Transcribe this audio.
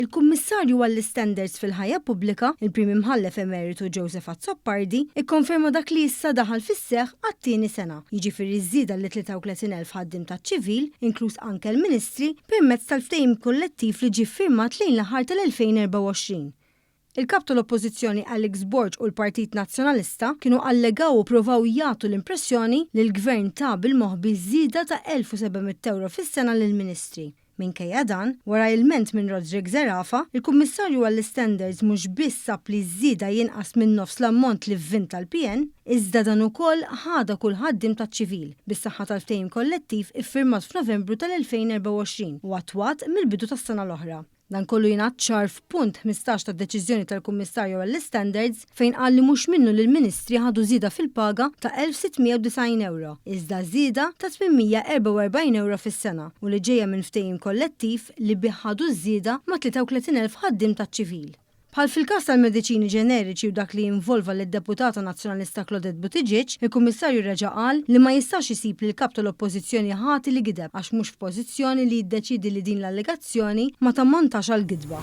Il-Kummissarju għall-Standards fil-ħajja pubblika, il-Prim Imħallef Emeritu Joseph Azzoppardi, ikkonferma dak li issa daħal fis-seħħ għat-tieni sena. Jiġifieri żieda li 33,000 ħaddiem taċ-ċivil, inkluż anke l-Ministri, permezz tal-ftehim kollettiv li ġie ffirmat lejn l-aħħar tal-2024. Il-kap tal-Oppożizzjoni Alex Borg u l-Partit Nazzjonalista kienu allegaw u provaw jagħtu l-impressjoni li l-Gvern ta' bil-moħbi żieda ta' €1,700 fis-sena lill-Ministri. Minkejja dan, wara ilment minn Roderick Zerafa, il-Kummissarju għall-Standards mhux biss sab li żieda jinqas minn nofs l-ammont li vvint tal-PN, iżda dan ukoll ħada kull ħaddiem taċ-ċivil bis-saħħa tal-ftehim kollettiv iffirmat f'Novembru tal-2024 u attwat mill-bidu tas-sena l-oħra. Dan kollu jingħad ċar f'punt 15 tad-deċiżjoni tal-Kummissarju għall-Standards fejn qal li mhux minnu li l-Ministri ħadu żieda fil-paga ta' €1,690, iżda żieda ta' €844 fis-sena u li ġejja minn ftehim kollettiv li biħħadu żieda ma' 33,000 ħaddiem taċ-ċivil. Bħal fil-każ tal-mediċini ġeneriċi u dak li jinvolva lid-Deputata Nazzjonalista Claudette Buttigieg, il-Kummissarju reġa' qal li ma jistax isib li l-kap tal-Oppożizzjoni ħati li gideb għax mhux f'pożizzjoni li jiddeċidi li din l-allegazzjoni ma tammontax għal gidba.